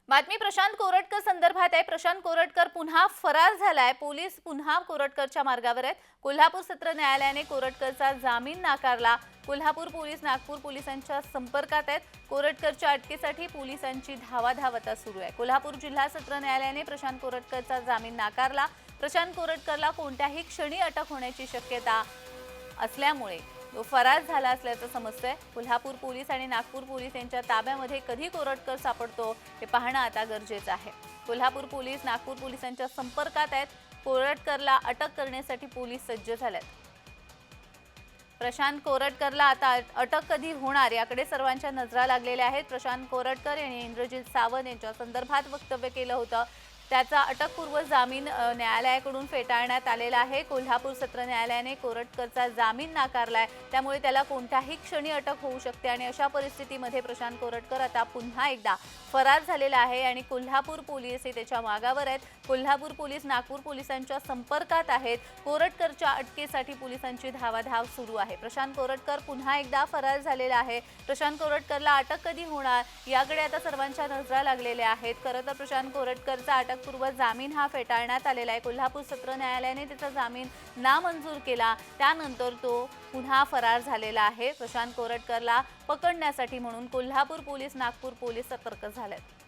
बातमी प्रशांत कोरटकर संदर्भात आहे। प्रशांत कोरटकर पुन्हा फरार झालाय। पोलीस पुन्हा कोरटकरच्या मार्गावर आहेत। कोल्हापूर सत्र न्यायालयाने कोरटकरचा जामीन नाकारला। कोल्हापूर पोलीस नागपूर पोलिसांच्या संपर्कात आहेत। कोरटकरच्या अटकेसाठी पोलिसांची धावाधाव आता सुरू आहे। कोल्हापूर जिल्हा सत्र न्यायालयाने प्रशांत कोरटकरचा जामीन नाकारला। प्रशांत कोरटकरला कोणत्याही क्षणी अटक होण्याची शक्यता असल्यामुळे तो फरार झाला असल्याचं समजतंय। कोल्हापूर पोलीस आणि नागपूर पोलीस यांच्या ताब्यामध्ये कधी कोरटकर सापडतो हे पाहणं आता गरजेचं आहे। कोल्हापूर पोलीस नागपूर पोलिसांच्या संपर्कात आहेत। कोरटकरला अटक करण्यासाठी पोलीस सज्ज झालेत। प्रशांत कोरटकरला आता अटक कधी होणार याकडे सर्वांच्या नजरा लागलेल्या आहेत। प्रशांत कोरटकर यांनी इंद्रजित सावंत यांच्या संदर्भात वक्तव्य केलं होतं। त्याचा अटकपूर्व जामीन न्यायालयाकडून फेटाळण्यात आलेला आहे। कोल्हापूर सत्र न्यायालयाने कोरटकरचा जामीन नाकारलाय, त्यामुळे त्याला कोणत्याही क्षणी अटक होऊ शकते आणि अशा परिस्थितीमध्ये प्रशांत कोरटकर आता पुन्हा एकदा फरार झालेला आहे आणि कोल्हापूर पोलीस हे त्याच्या मागावर आहेत। कोल्हापूर पोलीस नागपूर पोलिसांच्या संपर्कात आहेत। कोरटकरच्या अटकेसाठी पोलिसांची धावाधाव सुरू आहे। प्रशांत कोरटकर पुन्हा एकदा फरार झालेला आहे। प्रशांत कोरटकरला अटक कधी होणार याकडे आता सर्वांच्या नजरा लागलेल्या आहेत। खरं तर प्रशांत कोरटकरचा अटकपूर्व जामीन हा फेटाळण्यात आलेला आहे। कोल्हापूर सत्र न्यायालयाने त्याचा जामीन नामंजूर केला, त्यानंतर तो पुन्हा फरार झालेला आहे। प्रशांत कोरटकरला पकडण्यासाठी म्हणून कोल्हापूर पोलीस नागपूर पोलीस सतर्क झालेत।